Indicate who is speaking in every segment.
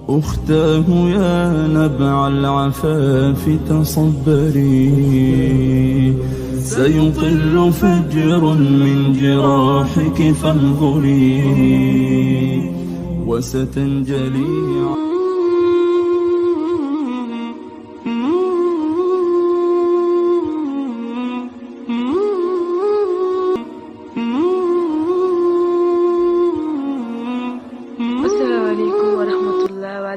Speaker 1: أختاه يا نبع العفاف تصبري، سيطل فجر من جراحك فانظري وستنجلي.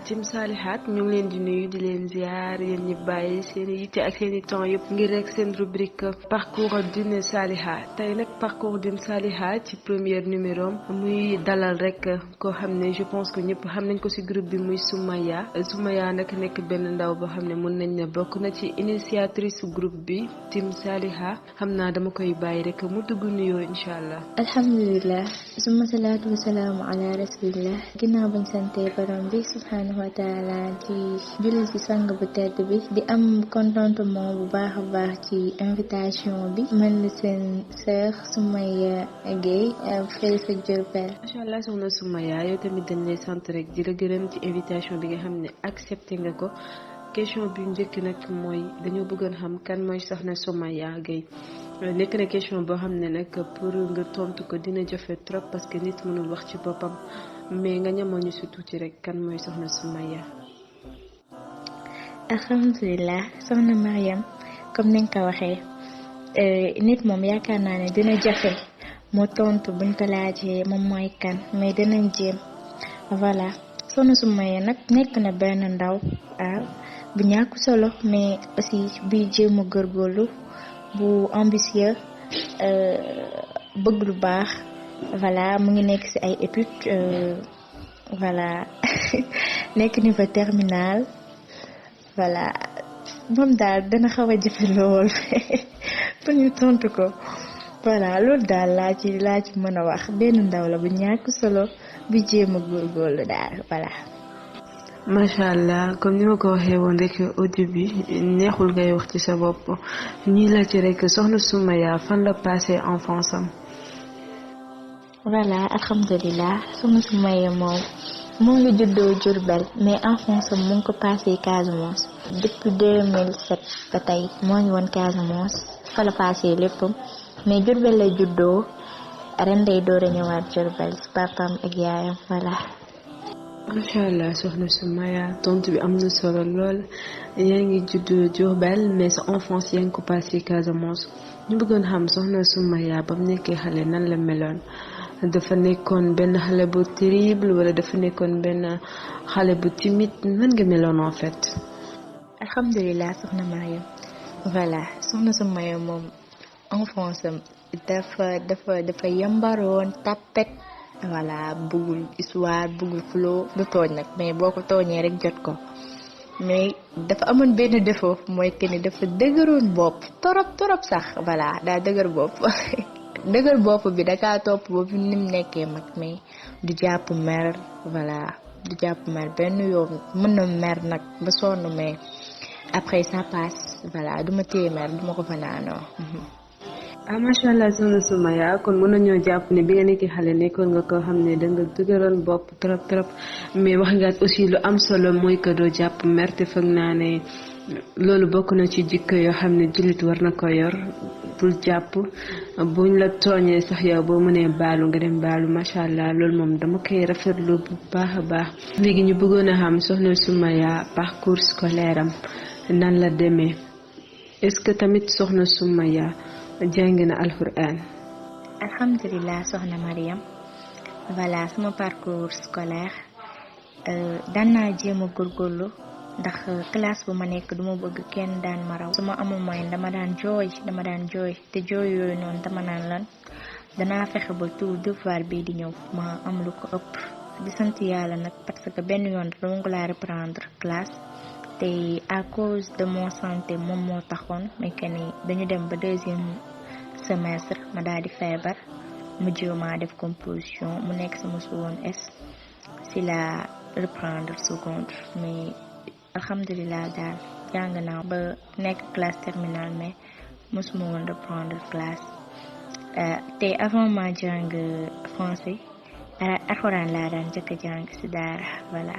Speaker 2: Tim Salihat ñu ngi leen di nuyu di leen ziar yéen ñi bàyyi seen yitte ak seen i temps yëpp ngir rek seen rubrique parcours d'une Saliha tey nag parcours d'une Saliha ci premier numéro muy dalal rek koo xam ne je pense que ñëpp xam nañ ko ci groupe bi muy Soumaya nag nekk benn ndaw boo xam ne mën nañ ne bokk na ci initiatrice su groupe bi Tim Saliha xam naa dama koy bàyyi rek mu dugg nuyoo incha allah.
Speaker 3: alhamdulilah summa salaatu wa salaamu ala rasulillah ginnaaw bañ sante borom bi subhanahu wa taala ci julli ci sang bu tedd bi di am contentement bu baax a baax ci invitation bi man la seen sœur Soumaya Gueye fay sa Diourbel.
Speaker 2: macha allah soxna Soumaya yow tamit dañ lay sant rek di la gërëm ci invitation bi nga xam ne accepté nga ko. question bi njëkk nag mooy dañoo bëggoon xam kan mooy soxna Soumaya Gueye nekk na question boo xam ne nag pour nga tontu ko dina jafe trop parce que nit mënul wax ci boppam mais nga ñamoo ñu si tuuti rek kan mooy soxna Soumaya.
Speaker 3: alhamdulilah soxna Mariam comme ni nga ko waxee nit moom yaakaar naa ne dina jafe moo tontu buñ ko laajee moom mooy kan mais dinañ jéem voilà soxna Soumaya nag nekk na benn ndaw bu ñàkk solo mais aussi bi jéem a góorgóorlu bu ambitieux bëgg lu baax voilà mu ngi nekk ci ay études voilà nekk niveau terminal voilà moom daal dana xaw a jafe lool pour ñu tontu ko voilà loolu daal laa ci mën a wax benn ndaw la bu ñàkk solo bu jéem a góorgóorlu daal voilà.
Speaker 2: macha allah comme ni ma ko waxee woon rek au début neexul ngay wax ci sa bopp ñii la ci rek soxna Soumaya fan la passé enfance am.
Speaker 3: voilà alhamdulilah soxna Soumaya moom moo ngi juddoo Diourbel mais enfance am mu ngi ko passé Casamance depuis 2007 ba tey moo ngi woon Casamance fa la passé léppam mais Diourbel la juddoo ren day door a ñëwaat Diourbel ci papam ak yaayam voilà.
Speaker 2: macha allah soxna Soumaya tontu bi am na solo lool yaa ngi judd Diourbel mais sa enfance yaa ngi ko passé Casamance ñu bëggoon xam soxna Soumaya ba mu nekkee xale nan la meloon dafa nekkoon benn xale bu terrible wala dafa nekkoon benn xale bu timide nan nga meloon en fait.
Speaker 3: alhamdulilah soxna Mariam voilà soxna Soumaya moom enfance am dafa yambaroon tapet. voilà bëggul histoire bëggul flow du tooñ nag mais boo ko tooñee rek jot ko mais dafa amoon benn défaut mooy que ni dafa dëgëroon bopp torop sax voilà daa dëgër bopp dëgër bopp bi dakaa topp boobu ni mu nekkee mag mais du jàpp mer voilà du jàpp mer benn yoon mën na mer nag ba sonn mais après ça passe voilà du ma téye mer du ma ko fanaanoo.
Speaker 2: macha allah soxna Soumaya kon mën nañoo jàpp ne bi nga nekkee xale nekkoon nga ko xam ne danga dëgëroon bopp trop mais wax nga aussi lu am solo mooy que doo jàpp mer te foog naa ne loolu bokk na ci jikko yoo xam ne jullit war na ko yor bul jàpp buñ la tooñee sax yow boo mënee baalu nga dem baalu macha allah loolu moom dama koy rafetlu bu baax a baax. léegi ñu bëggoon a xam soxna Soumaya parcours scolaire am nan la demee est-ce que tamit soxna Soumaya jàng na alxuraan.
Speaker 3: alhamdulilah soxna Mariam voilà sama parcours scolaire daan naa jéem a góorgóorlu ndax classe bu ma nekk duma bëgg kenn daan ma raw su ma amul moyen dama daan jooy te jooy yooyu noonu dama naan lan danaa fexe ba tout devoir bi di ñëw ma am lu ko ëpp di sant yàlla nag parce que benn yoon dama ko laa reprendre classe te à cause de mon santé moom moo taxoon mais que ni dañu dem ba deuxième semestre ma daal di feebar mu jéem def composition mu nekk sama seconde S si la reprendre seconde mais alhamdulilah daal jàng naa ba nekk classe terminale mais mosuma woon reprendre classe te avant ma jàng français alxuraan laa daan njëkk a jàng si daara voilà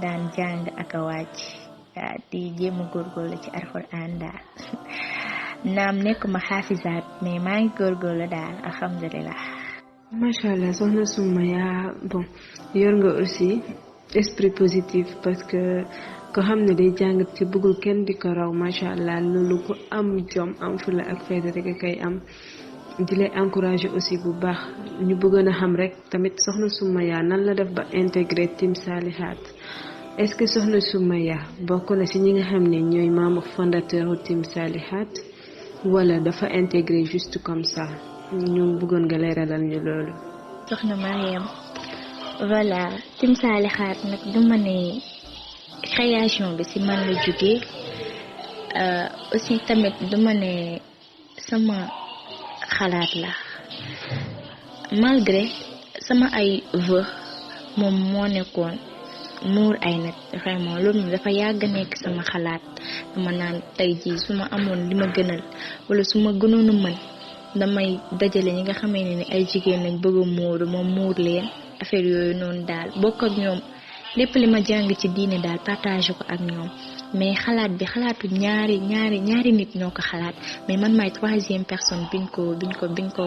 Speaker 3: daan jàng ak a wàcc di jéem a góorgóorlu ci alxuraan daal naam nekkuma xaafisaat mais maa ngi góorgóorlu daal alhamdulilah.
Speaker 2: macha allah soxna Soumaya bon yor nga aussi esprit positif parce que ko xam ne day jàng ci bëggul kenn di ko raw macha allah loolu ku am jom am fula ak fayda rek a koy am. di lay encourager aussi bu baax ñu bëggoon a xam rek tamit soxna Soumaya nan la def ba intégré Team Salihat est-ce que soxna Soumaya bokk na ci ñi nga xam ne ñooy membre fondateur Team Salihat wala dafa intégré juste comme ça ñu bëggoon nga leeralal ñu loolu.
Speaker 3: soxna Mariam voilà Team Salihat nag duma ne création bi ci man la jógee aussi tamit duma ne sama xalaat la malgré sama ay vœux moom moo nekkoon muur ay nit vraiment loolu moom dafa yàgg nekk sama xalaat dama naan tey jii su ma amoon li ma gënal wala su ma gënoon a mën damay dajale ñi nga xamee ne ni ay jigéen lañ bëgg a muuru moom muur leen affaire yooyu noonu daal bokk ak ñoom lépp li ma jàng ci diine daal partage ko ak ñoom mais xalaat bi xalaatu ñaari nit ñoo ko xalaat mais man maay troisième personne biñ ko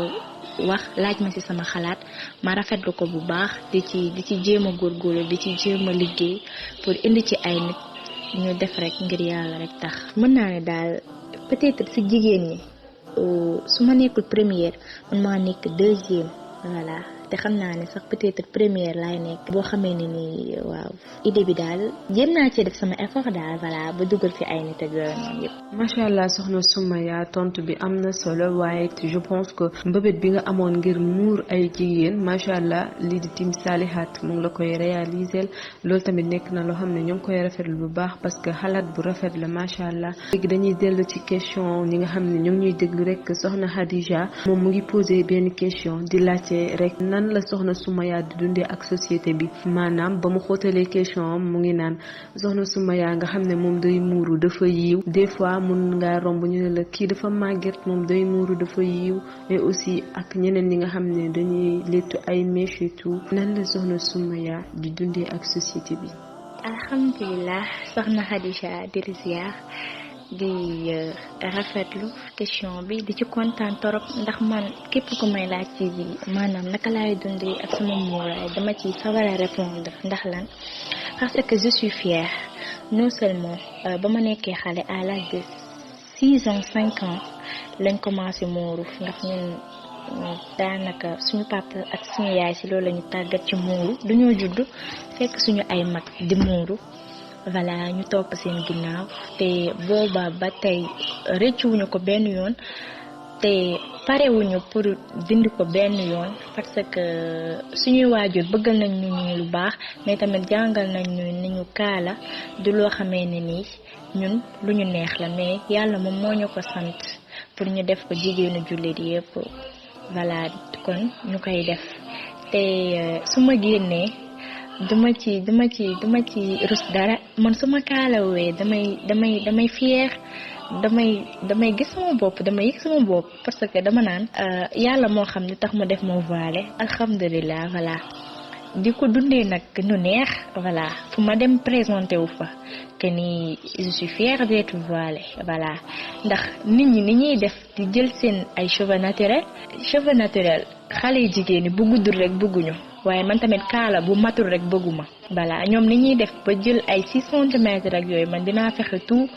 Speaker 3: wax laaj ma ci sama xalaat ma rafetlu ko bu baax di ci jéem a góorgóorlu di ci jéem a liggéey pour indi ci ay nit ñu def rek ngir yàlla rek tax. mën naa ne daal peut-être ci jigéen ñi su ma nekkul première man maa nekk deuxième voilà. te xam naa ne sax peut-être première laay nekk boo xamee ne ni waaw idée bi daal jéem naa ci def sama effort daal voilà ba dugal fi ay nit ak yooyu noonu yëpp.
Speaker 2: macha allah soxna Soumaya tontu bi am na solo waaye je pense que mbëbët bi nga amoon ngir muur ay jigéen macha allah lii di Team Salihat mu ngi la koy réaliser loolu tamit nekk na loo xam ne ñoo ngi koy rafetlu bu baax parce que xalaat bu rafet la macha allah. léegi dañuy dellu ci question ñi nga xam ne ñoo ngi ñuy déglu rek soxna Khadija moom mu ngi posé benn question di laajte rek. nan la soxna Soumaya di dundee ak société bi maanaam ba mu xóotalee question am mu ngi naan soxna Soumaya nga xam ne moom day muuru dafa yiw des fois mun ngaa romb ñu ne la kii dafa màgget moom day muuru dafa yiw mais aussi ak ñeneen ñi nga xam ne dañuy lettu ay mèches et tout nan la soxna Soumaya di dundee ak société bi.
Speaker 3: alhamdulilah soxna Khadija di ziar di rafetlu question bi di ci kontaan torop ndax man képp ku may laaj ci bi maanaam naka laay dundee ak sama muuraay dama ci sawar a répondre ndax lan parce que je suis fière non seulement ba ma nekkee xale à l'âge de 6 ans 5 ans lañ commencé muuru ndax ñun daanaka suñu papa ak suñu yaay si loolu lañu tàggat ci muuru duñoo judd fekk suñu ay mag di muuru voilà ñu topp seen ginnaaw te booba ba tey rëccuwuñu ko benn yoon te parewuñu pour dindi ko benn yoon parce que suñuy waajur bëggal nañ ñu lu baax mais tamit jàngal nañ ñu ni ñu kaala du loo xamee ne nii ñun lu ñu neex la mais yàlla moom moo ñu ko sant pour ñu def ko jigéenu jullit yépp voilà kon ñu koy def te su ma génnee duma ci rus dara man suma kaalawee damay fier damay gis sama bopp damay yëg sama bopp parce que dama naan yàlla moo xam ne tax mu def moo voilé alhamdulilah voilà di ko dundee nag nu neex voilà fu ma dem présenté wu fa que ni je suis fière d'être voilée voilà ndax nit ñi ni ñuy def di jël seen ay cheveux naturels xale yu jigéen ñi bu guddul rek bëgguñu waaye man tamit kaala bu matul rek bëgguma voilà ñoom ni ñuy def ba jël ay 6 centimètres ak yooyu man dinaa fexe tout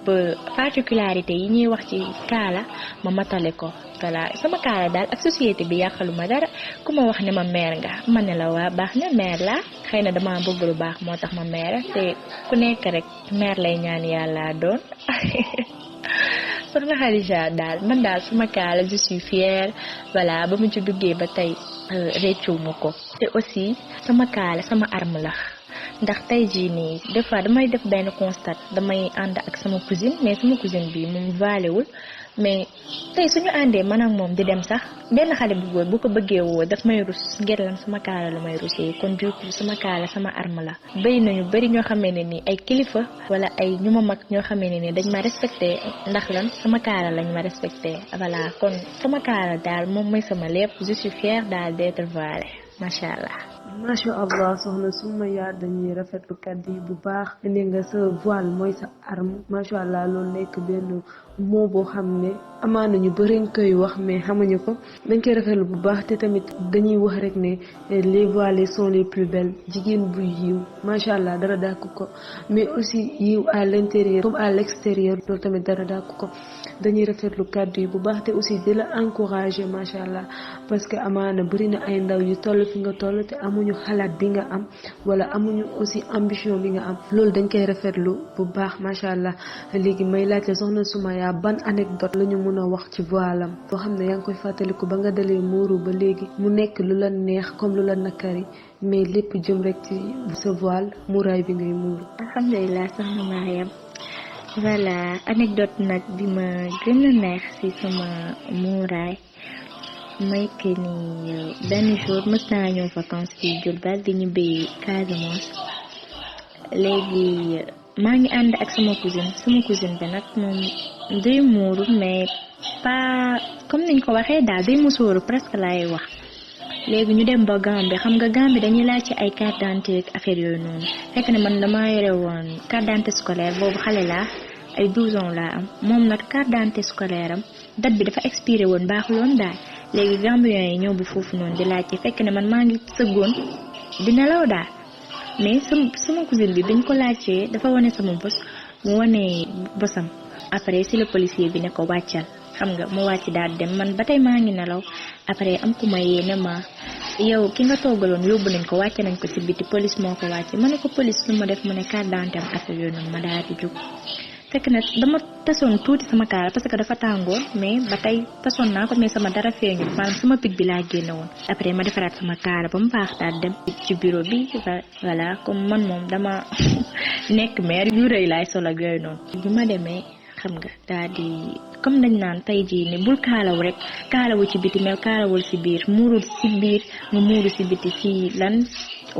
Speaker 3: ba particularité yi ñuy wax ci kaala ma matale ko voilà sama kaala daal ak société bi yàqaluma dara ku ma wax ne ma mère nga ma ne la waa baax na mère la xëy na dama bëgg lu baax moo tax ma mère te ku nekk rek mère lay ñaan yàlla doon soxna Khadija daal man daal sama kaala je suis fière voilà ba mu ci duggee ba tey réccuwuma ko te aussi sama kaala sama arme la ndax tey jii nii des fois damay def benn constat damay ànd ak sama cousine mais sama cousine bi moom valewul mais tey suñu àndee man ak moom di dem sax benn xale bu góor bu ko bëggee woo daf may rus ngir lan sama kaala la may rusee kon du coup sama kaala sama arme la bëri ñoo xamee ne ni ay kilifa wala ay ñu ma mag ñoo xamee ne ni dañ ma respecté ndax lan sama kaala lañ ma respecté voilà kon sama kaala daal moom mooy sama lépp je suis fière daal d'être voilée macha allah.
Speaker 2: macha allah soxna Soumaya dañuy rafetlu kàddu yi bu baax ne nga sa voile mooy sa arme macha allah loolu nekk benn moo boo xam ne amaana ñu bëri nga koy wax mais xamuñu ko dañ koy rafetlu bu baax te tamit dañuy wax rek ne les voilées sont les plus belles jigéen bu yiw macha allah dara dàkk ko mais aussi yiw à l'intérieur comme à l'extérieur loolu tamit dara dàkk ko dañuy rafetlu kàddu yi bu baax te aussi di la encourager macha allah parce que amaana bëri na ay ndaw yu toll fi nga toll te amuñu xalaat bi nga am wala amuñu aussi ambition bi nga am loolu dañ koy rafetlu bu baax macha allah léegi may laajte soxna Soumaya ban anecdote la ñu mën a wax ci voilam boo xam ne yaa ngi koy fàttaliku ba nga dalee muuru ba léegi mu nekk lu la neex comme lu la nakari mais lépp jëm rek ci sa voile muuraay bi ngay muuru.
Speaker 3: alhamdulilah soxna Mariam voilà anecdote nag bi ma gën a neex ci sama muuraay may que ni benn jour mës naa ñëw vacances ci Diourbel di ñibbi Casamance léegi maa ngi ànd ak sama cousine bi nag moom day muuru mais pas comme niñ ko waxee daal day musóoru presque laay wax léegi ñu dem ba Gambie xam nga Gambie dañuy laaj ci ay carte d'identité ak affaire yooyu noonu fekk ne man damaa yore woon carte d'identité scolaire boobu xale laa ay 12 ans laa am moom nag carte d'identité scolaire am date bi dafa expiré woon baaxuloon daal léegi Gambien yi ñëw bu foofu noonu di laaj ci fekk ne man maa ngi sëggoon di nelaw daal mais sama cousine bi dañ ko laajtee dafa wane sama bos mu wane bosam après si le policier bi ne ko wàccal xam nga mu wàcc daal dem man ba tey maa ngi nelaw après am ku ma yéene ma yow ki nga toogaloon yóbbu nañ ko wàcce nañ ko si biti police moo ko wàcce ma ne ko police lu ma def mu ne carte d'identité am affaire yooyu noonu ma daal di jóg fekk na dama tasoon tuuti sama kaala parce que dafa tàngoon mais ba tey tasoon naa ko mais sama dara feeñu maanaam sama pig bi laa génne woon après ma defaraat sama kaala ba mu baax daal dem ci bureau bi voilà comme man moom dama nekk maire yu rëy laay sol ak yooyu noonu bi ma demee xam nga daal di comme dañ naan tey jii ni bul kaalaw rek kaalawu ci biti mel kaalawul si biir muurul si biir nga muuru si biti ci lan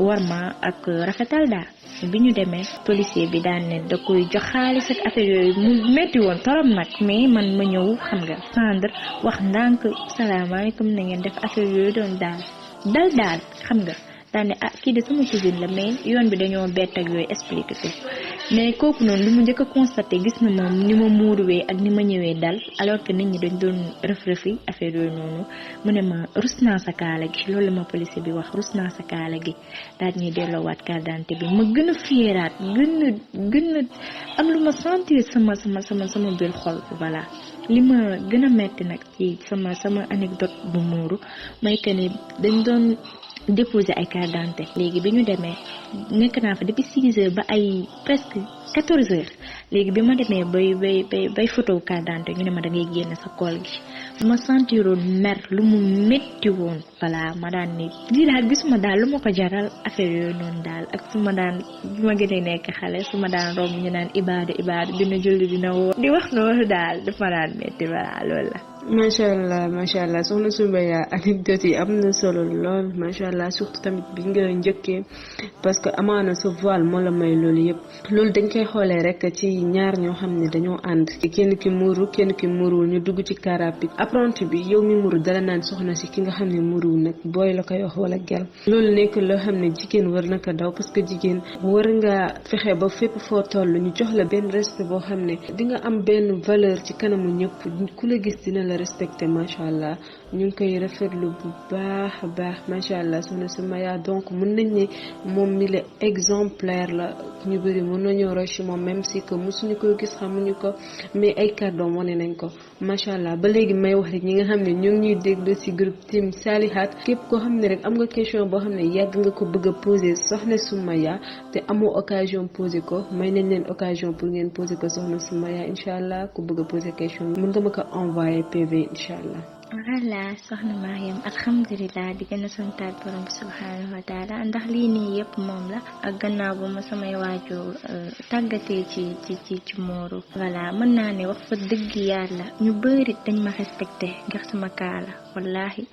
Speaker 3: warma ak rafetal daal bi ñu demee policier bi daan ne da koy jox xaalis ak affaire yooyu mu metti woon torop nag mais man ma ñëw xam nga sandre wax ndànk salaamaaleykum na ngeen def affaire yooyu doon daal xam nga daan ne kii de sama cousine la mais yoon bi dañoo bett ak yooyu expliqué ko mais kooku noonu li mu njëkk a constaté gis na moom ni ma muuruwee ak ni ma ñëwee dal alors que nit ñi dañ doon rëf-rëfi affaire yooyu noonu mu ne ma rus naa sa kaala gi loolu la ma policier bi wax rus naa sa kaala gi daal ñuy delloowaat carte d'identité bi ma gën a fieraat gën a am lu ma sentir sama biir xol voilà li ma gën a metti nag ci sama anecdote bu muuru mooy que ni dañ doon déposer ay carte d'identité léegi bi ñu demee nekk naa fa depuis 6 heures ba ay presque 14 heures léegi bi ma demee bay photo carte d'identité ñu ne ma da ngay génn sa kool gi ma sentiroon mer lu mu métti woon voilà ma daan ni lii daal gisuma daal lu ma ko jaral affaire yooyu noonu daal ak su ma daan bi ma gën a nekk xale su ma daan romb ñu naan ibaadu dina julli dina woo di wax noonu daal daf ma daan métti voilà loolu la.
Speaker 2: macha allah soxna Soumaya anecdote yi am na solo lool macha allah surtout tamit bi nga njëkkee parce que amaana sa voile moo la may loolu yëpp loolu dañ koy xoolee rek ci ñaar ñoo xam ne dañoo ànd kenn ki muuru ñu dugg ci car rapide apprenti bi yow mi muuru dala naan soxna si ki nga xam ne muuru nag booy la koy wax wala gel loolu nekk loo xam ne jigéen war na ko daw parce que jigéen war nga fexe ba fépp foo toll ñu jox la benn respect boo xam ne di nga am benn valeur ci kanamu ñëpp ku la gis dina la respecté macha allah ñu ngi koy rafetlu bu baax a baax macha allah soxna Soumaya donc mën nañ ne moom mi la exemplaire la ñu bëri mën nañoo roy ci moom même si que mosuñu ko gis xamuñu ko mais ay kàddoom wane nañ ko macha allah ba léegi may wax rek ñi nga xam ne ñu ngi ñuy déglu ci groupe Team Salihat képp koo xam ne rek am nga question boo xam ne yàgg nga ko bëgg a poser soxna Soumaya te amoo occasion poser ko may nañ leen occasion pour ngeen poser ko soxna Soumaya incha allah ku bëgg a poser question mën nga ma ko envoyer PV incha allah.
Speaker 3: voilà soxna Mariam alhamdulilah di gën a santaat borom bi subhanahu wa taala ndax lii nii yëpp moom la ak gannaaw ba ma samay waajur tàggatee ci mooru voilà mën naa ne wax fa dëgg yàlla ñu bëri dañ ma respecté ngir sama kaala wallahi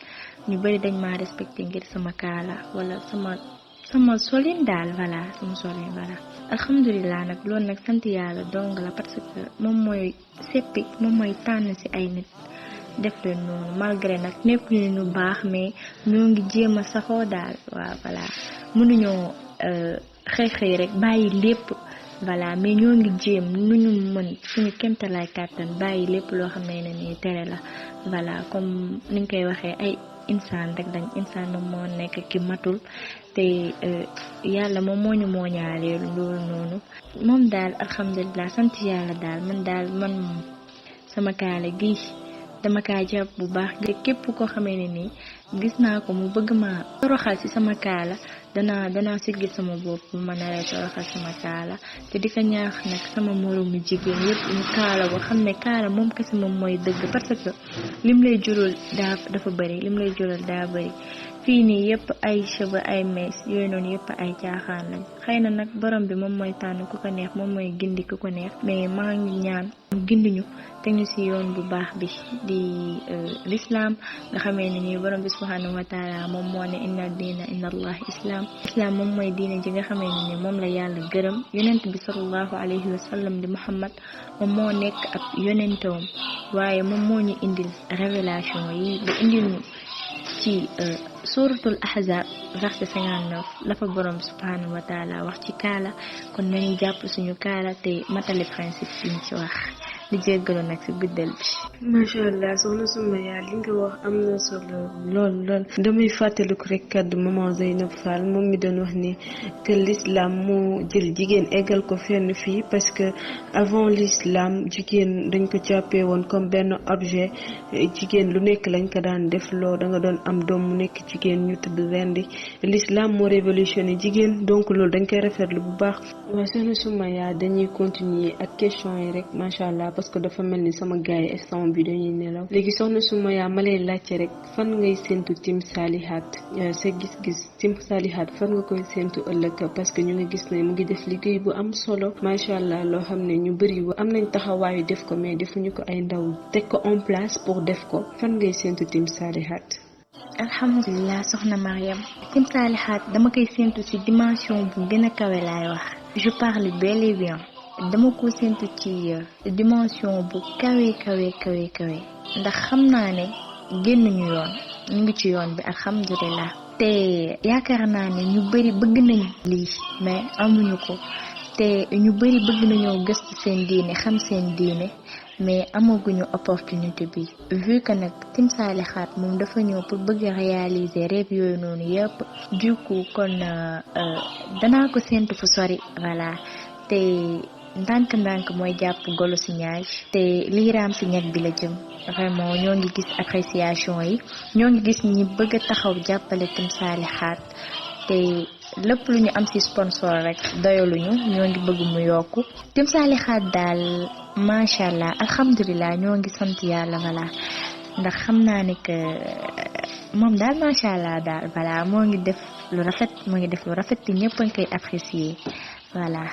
Speaker 3: ñu bëri dañ ma respecté ngir sama kaala wala sama solin daal voilà sama solin voilà alhamdulilah nag loolu nag sant yàlla dong la parce que moom mooy seppi moom mooy tànn ci ay nit def leen noonu malgré nag nekkuñu ñu baax mais ñoo ngi jéem a saxoo daal waaw voilà mënuñoo xëy rek bàyyi lépp voilà mais ñoo ngi jéem nu ñu mën suñu kéemtalaay kàttan bàyyi lépp loo xam ne nii tere la voilà comme ni nga koy waxee ay insaan rek dañ insaan moom moo nekk ki matul te yàlla moom moo ñu mooñaalee loolu noonu moom daal alhamdulilah sant yàlla daal man sama kaala gi dama kaa jàpp bu baax képp koo xamee ne nii gis naa ko mu bëgg ma toroxal ci sama kaala danaa siggi sama bopp bu ma naree toroxal sama kaala te di ko ñaax nag sama moroomu jigéen yëpp ñu kaala boo xam ne kaala moom kese moom mooy dëgg parce que lim lay jural dafa bëri daa bëri fii nii yëpp ay cheveux ay mees yooyu noonu yëpp ay caaxaan lañ xëy na nag borom bi moom mooy tànn ku ko neex moom mooy gindi ku ko neex mais maa ngi ñaan gindiñu te ñu ci yoon bu baax bi di l'islam nga xamee ne nii borom bi subhanahu wa taala moom moo ne inna diina inna allah islam moom mooy diine ji nga xamee ne ni moom la yàlla gërëm yonent bi sallallahu alayhi wa sallam di Muhammad moom moo nekk ab yonentoom waaye moom moo ñu indil révélation yi ba indil ñu ci suratul ahzab verset 59 la fa borom subhanahu wa taala wax ci kaala kon nañu jàpp suñu kaala te matale principe yi ñu ci wax di jéggalu nag ci guddal bi.
Speaker 2: macha allah soxna Soumaya li nga wax am na solo lool damay fàttaliku rek kàddu maman Zeynab Fall moom mi doon wax ni que l'islam moo jël jigéen eggal ko fenn fii parce que avant l'islam jigéen dañ ko jàppee woon comme benn objet jigéen lu nekk lañ ko daan def loo da nga doon am doom mu nekk jigéen ñu tudd rendi l'islam moo révolutionné jigéen donc loolu dañ koy rafetlu bu baax. waaw soxna Soumaya dañuy continuer ak question yi rek macha allah parce que dafa mel ni sama gars yi instant bi dañuy nelaw léegi soxna Soumaya ma lay laajte rek fan ngay séntu Team Salihat sa gis-gis Team Salihat fan nga koy séntu ëllëg parce que ñu ngi gis ne mu ngi def liggéey bu am solo macha allah loo xam ne ñu bëri am nañ taxawaayu def ko mais defuñu ko ay ndaw teg ko en place pour def ko fan ngay séntu Team Salihat.
Speaker 3: alhamdulilah soxna Mariam Team Salihat dama koy séntu ci dimension bu gën a kawe laay wax je parle bel et bien dama ko séntu ci dimension bu kawe ndax xam naa ne génn ñu yoon ñu ngi ci yoon bi alhamdulilah te yaakaar naa ne ñu bëri bëgg nañu lii mais amuñu ko te ñu bëri bëgg nañoo gëstu seen diine xam seen diine mais amaguñu opportunité bi vu que nag Team Salihat moom dafa ñëw pour bëgg a réaliser rêve yooyu noonu yëpp du coup kon danaa ko séntu fu sori voilà te ndànk mooy jàpp golo ci ñaay te lii raam ci ñag bi la jëm vraiment ñoo ngi gis appréciation yi ñoo ngi gis ñi bëgg a taxaw jàppale Team Salihat te lépp lu ñu am ci sponsor rek doyaluñu ñoo ngi bëgg mu yokku Team Salihat daal macha allah alhamdulilah ñoo ngi sant yàlla voilà ndax xam naa ne que moom daal macha allah daal voilà moo ngi def lu rafet te ñëpp a ngi koy apprécier voilà.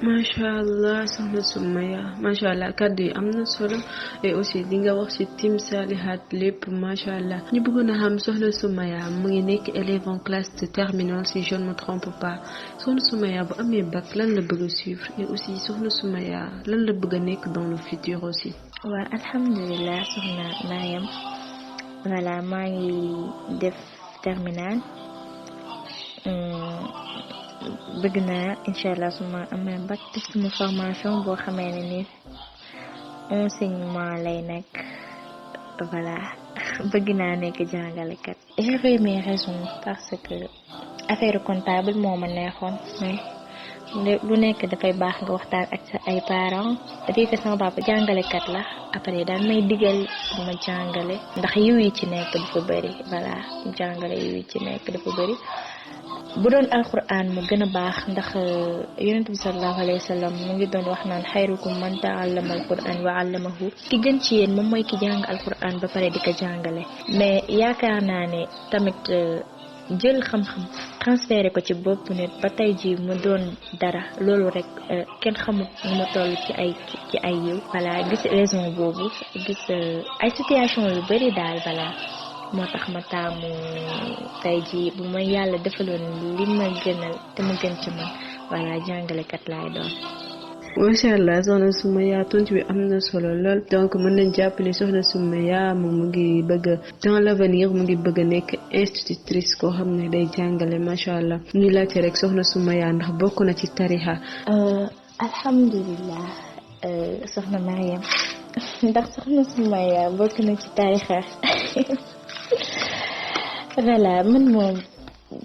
Speaker 2: macha allah soxna Soumaya macha allah kàddu yi am na solo et aussi li nga wax ci Team Salihat lépp macha allah ñu bëggoon a xam soxna Soumaya mu ngi nekk élève en classe de terminale si je ne me trompe pas soxna Soumaya bu amee bac lan la bëgg a suivre et aussi soxna Soumaya lan la bëgg a nekk dans le futur aussi.
Speaker 3: waaw alhamdulilah soxna Mariam voilà maa ngi def terminale. bëgg naa incha allah su ma amee bac def sama formation boo xamee ne ni enseignement lay nekk voilà bëgg naa nekk jàngalekat. j'avais mes raisons parce que affaire comptable moo ma neexoon mais lu nekk dafay baax nga waxtaan ak sa ay parents depuis que sama papa jàngalekat la après daal may digal ma jàngale ndax yiw yi ci nekk dafa bëri voilà jàngale yiw yi ci nekk dafa bëri. bu doon alquran mu gën a baax ndax yonent bi sallallahu alayhi wa sallam mu ngi doon wax naan xayrukum man ta'allama alquran wa 'allamahu ki gën ci yéen moom mooy ki jàng alquran ba pare di ko jàngale mais yaakaar naa ne tamit jël xam-xam transféré ko ci bopp nit ba tey ji mu doon dara loolu rek kenn xamut nu ma toll ci ay yiw voilà gis raison boobu gis ay situation yu bari daal voilà moo tax ma taamu tey jii bu ma yàlla defaloon li ma gënal te mu gën ci man voilà jàngalekat laay doon.
Speaker 2: macha allah soxna Soumaya tontu bi am na solo lool donc mën nañ jàpp ne soxna Soumaya moom mu ngi bëgg a dans l'avenir mu ngi bëgg a nekk institutrice koo xam ne day jàngale macha allah ñu laajte rek soxna Soumaya ndax bokk na ci tarixa.
Speaker 3: alhamdulilah soxna Mariam ndax soxna Soumaya bokk na ci tarixa voilà man moom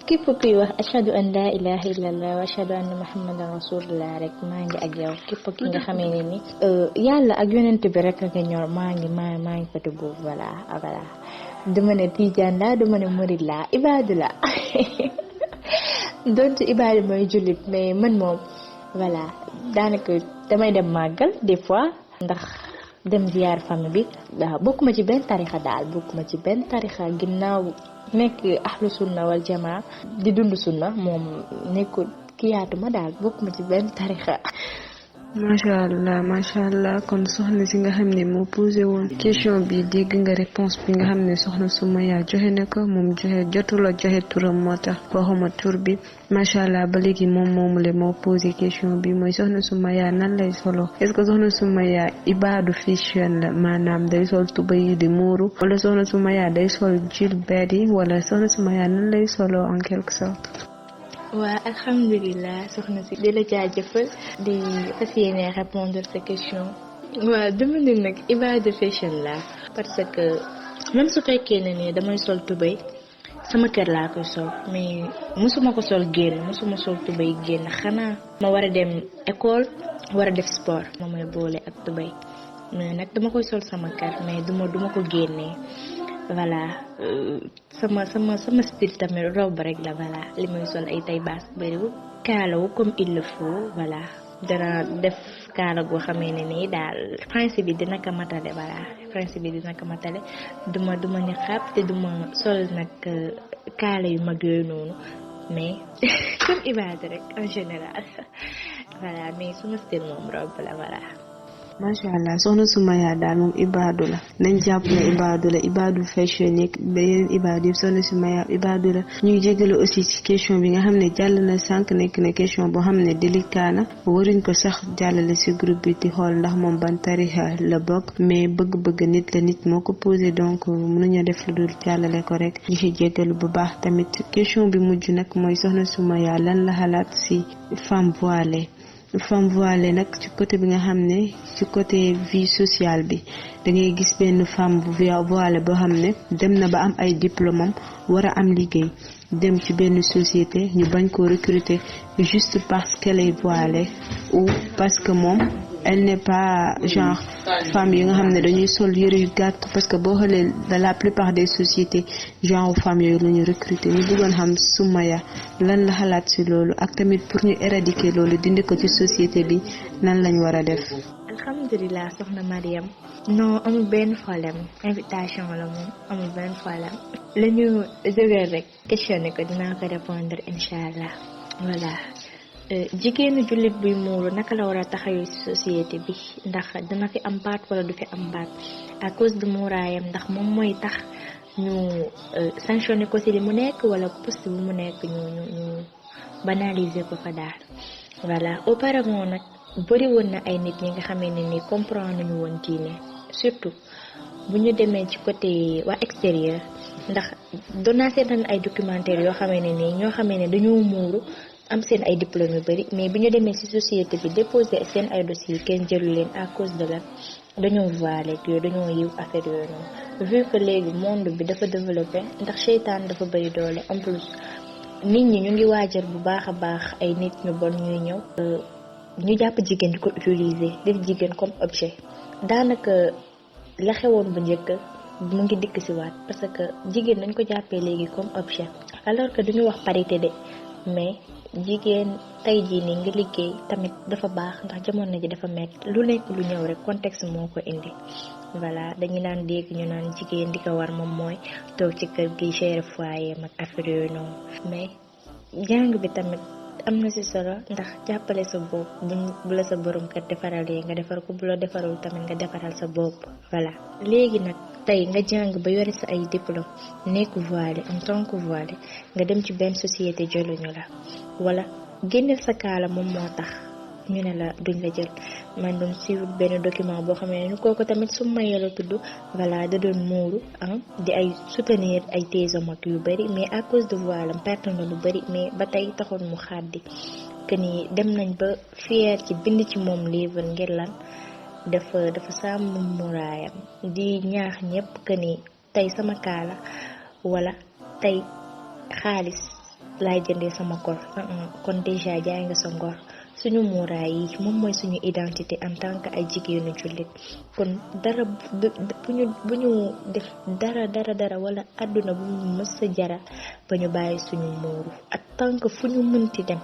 Speaker 3: képp kuy wax ashhadu an la ilaha illallah wa ashhadu anna muhammadan rasulullah rek maa ngi ak yow képp ki nga xamee ne ni yàlla ak yonent bi rek nga ñor maa ngi côté boobu voilà dama ne tijaan la dama ne murid la ibaadu la donte ibaadu mooy jullit mais man moom voilà daanaka damay dem màggal des fois ndax dem ziyaar famille bi waaw bokkuma ci benn tarixa ginnaaw nekk ahlu sunna wal jamaa di dund sunna moom nekkul kiyaatuma daal bokkuma ci benn tarixa.
Speaker 2: macha allah kon soxna si nga xam ne moo posé woon question bi dégg nga réponse bi nga xam ne soxna Soumaya joxe na ko moom jotula joxe turam moo tax waxuma tur bi macha allah ba léegi moom moomule moo posé question bi mooy soxna Soumaya nan lay solo est-ce que soxna Soumaya ibaadu fashion la maanaam day sol tubéy yi di muuru wala soxna Soumaya day sol jilbeet yi wala soxna Soumaya nan lay solo en quelque sorte.
Speaker 3: waa alhamdulilah soxna si di la jaajëfal di fas yéene répondre sa question waa dama ne nag ibaadu fashion la parce que même su fekkee ne ni damay sol tubéy sama kër laa koy sol mais mosuma ko sol tubéy génn xanaa ma war a dem école war a def sport ma may boole ak tubéy mais nag dama koy sol sama kër mais duma ko génnee voilà sama style tamit robe rek la voilà li may sol ay taille basse bëriwul kaalawu comme il le faut voilà dana def kaala goo xamee ne nii daal principe bi dina ko matale duma ni xaab te duma sol nag kaala yu mag yooyu noonu mais comme ibaadu rek en général voilà mais suma style moom robe la voilà.
Speaker 2: macha allah soxna Soumaya daal moom ibaadu la nañ jàpp ne ibaadu fashion yeeg beneen ibaadu yëpp soxna Soumaya ibaadu la ñu ngi jégalu aussi ci question bi nga xam ne jàll na sànq nekk na question boo xam ne délicat na waruñ ko sax jàllale ci groupe bi di xool ndax moom ban tarixa la bokk mais bëgg-bëgg nit moo ko posé donc mënuñu def lu dul jàllale ko rek ñu ci jégalu bu baax tamit question bi mujj nag mooy soxna Soumaya lan la xalaat ci femme voilée nag ci côté bi nga xam ne ci côté vie sociale bi da ngay gis benn femme voilée boo xam ne dem na ba am ay diplôme am war a am liggéey dem ci benn société ñu bañ koo recruter juste parce qu'elle est voilée ou parce que moom elle n'est pas genre femme yi nga xam ne dañuy sol yëre yu gàtt parce que boo xoolee la plupart des sociétés genre femme yooyu la ñu recruter ñu bëggoon xam Soumaya lan la xalaat ci loolu ak tamit pour ñu éradiquer loolu dindi ko ci société bi nan lañ war a def.
Speaker 3: alhamdulilah soxna Mariam non amul benn problème invitation la moom amul benn problème la ñu jógee rek questionné ko dinaa ko répondre incha allah voilà. jigéenu jullit buy muuru naka la war a taxawee ci société bi ndax dina fi am baat wala du fi am baat à cause de muuraayam ndax moom mooy tax ñu sanctionné ko ci li mu nekk wala poste bu mu nekk ñu banaliser ko fa daal voilà auparavant nag bëri woon na ay nit ñi nga xamee ne ni comprendre nañu woon diine surtout bu ñu demee ci côté waa extérieur ndax doon naa seetaan ay documentaire yoo xamee ne nii ñoo xamee ne dañoo muuru am seen ay diplôme yu bari mais bi ñu demee ci société bi déposer seen ay dossiers kenn jëlu leen à cause de la dañoo voilé yooyu dañoo yiw affaire yooyu noonu vu que léegi monde bi dafa développé ndax seytaan dafa bari doole en plus nit ñi ñu ngi waajal bu baax a baax ay nit ñu bon ñuy ñëw ñu jàpp jigéen di ko utiliser def jigéen comme objet daanaka la xewoon bu njëkk mu ngi dikk ci waat parce que jigéen dañ ko jàppee léegi comme objet alors que duñu wax parité de mais jigéen tey jii nii nga liggéey tamit dafa baax ndax jamono ji dafa metti lu nekk lu ñëw rek contexte moo ko indi voilà dañu naan dégg ñu naan jigéen di ko war moom mooy toog ci kër gi gérer foyer mag affaire yooyu noonu mais jàng bi tamit am na ci solo ndax jàppale sa bopp bu la sa borom kër defaralee nga defar ko bu la defarul tamit nga defaral sa bopp voilà léegi nag tey nga jàng ba yore sa ay diplôme nekk voilé en tant que voilé nga dem ci benn société jëluñu la wala génneel sa kaala moom moo tax ñu ne la duñ la jël. man doon suivre benn document boo xam ne kooku tamit Soumaïa la tudd voilà da doon muuru di ay soutenir ay thèsam ak yu bari mais à cause de voile am perte na lu bari mais ba tey taxoon mu xaddi que ni dem nañ ba fier ci bind ci moom livre ngir lan dafa sàmm muraayam di ñaax ñëpp que ni tey sama kaala wala tey xaalis laay jëndee sama ngor kon déjà jaay nga sa ngor. suñu muuraay yi moom mooy suñu identité en tant que ay jigéenu jullit kon dara bu ñu def dara wala àdduna bu ñu mës a jaral ba ñu bàyyi suñu muuru ak tant que fu ñu mënti dem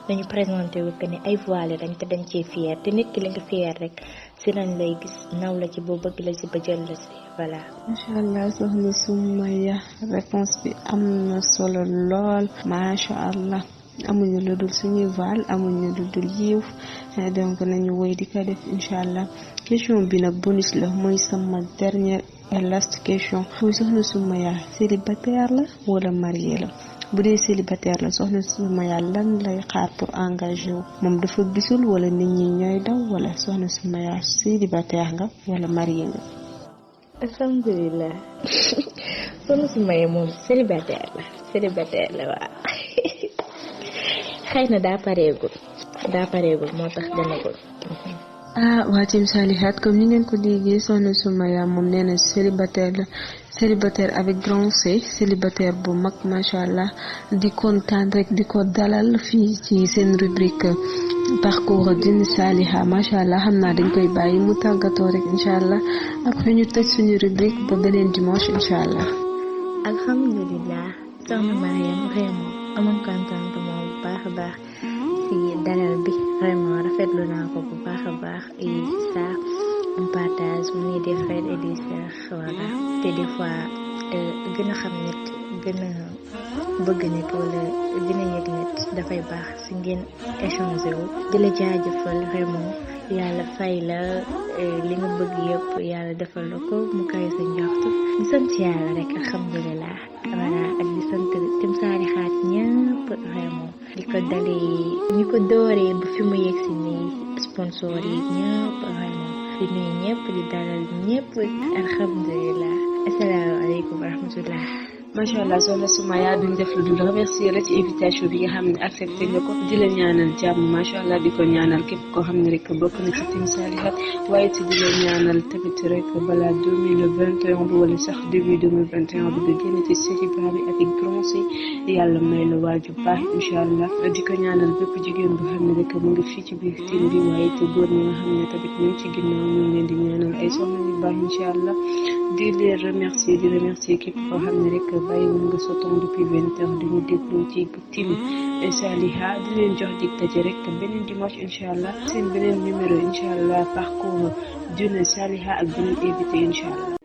Speaker 3: nañu présenté wu que ne ay voilé dañ te dañ cee fier te nit ki li nga fier rek si lañ lay gis naw la ci boo bëgg la si ba jël la si voilà.
Speaker 2: macha allah soxna Soumaïa réponse bi am na solo lool macha allah. amuñu lu dul suñuy voile amuñu lu dul yiw donc nañu woy di ko def incha allah question bi nag bonus la mooy sama dernière et last question muy soxna Soumaïa célibataire la wala marié la bu dee célibataire la soxna Soumaïa lan lay xaar pour engagé wu moom dafa gisul wala nit ñi ñooy daw wala soxna Soumaïa célibataire nga wala marié nga.
Speaker 3: alhamdulilah soxna Soumaïa moom célibataire la waaw. xëy na daa pareegul moo tax demagul.
Speaker 2: waa Team Salihat comme ni ngeen ko déggee soxna Soumaïa moom nee na célibataire avec grand C célibataire bu mag macha allah di kontaan rek di ko dalal fii ci seen rubrique parcours d'une Saliha macha allah xam naa dañ koy bàyyi mu tàggatoo rek incha allah après ñu tëj suñu rubrique ba beneen dimanche incha allah.
Speaker 3: alhamdulilah soxna Mariam vraiment amoon contentement bu baax a baax ci dalal bi vraiment rafetlu naa ko bu baax a baax et ça on partage mu ngi des frères et des sœurs voilà te des fois gën a xam nit gën a bëgg nit wala gën a yëg nit dafay baax si ngeen échanger wu di la jaajëfal vraiment yàlla fay la li nga bëgg yëpp yàlla defal la ko mu kawe sa njort di sant yàlla rek alhamdulilah voilà ak di sant Team Salihat ñëpp vraiment di ko dalee ñi ko dooree ba fi mu yegg si nii sponsor yi ñëpp vraiment di nuyu ñëpp di dalal ñëpp alhamdulilah asalaamaaleykum wa rahmatullah.
Speaker 2: macha allah soxna Soumaïa duñ def lu dul remercier la ci invitation bi nga xam ne accepté nga ko di la ñaanal jàmm macha allah di ko ñaanal képp koo xam ne rek bokk na ci Team Salihat waaye te di la ñaanal tamit rek balaa 2021 bi wala sax début 2021 bi nga génn ci célibat bi ak grand C yàlla may la waaju baax incha allah di ko ñaanal bépp jigéen bu xam ne rek mu ngi fii ci biir team bi waaye te góor ñi nga xam ne tamit ñu ci ginnaaw ñu leen di ñaanal ay soxna yu baax incha allah di leen remercier képp koo xam ne rek bàyyi mën nga soton depuis 20 heures di ñu déglu ci Team Saliha di leen jox dig daje rek beneen dimanche incha allah seen beneen numéro incha allah parcours d'une Saliha ak beneen invité incha allah.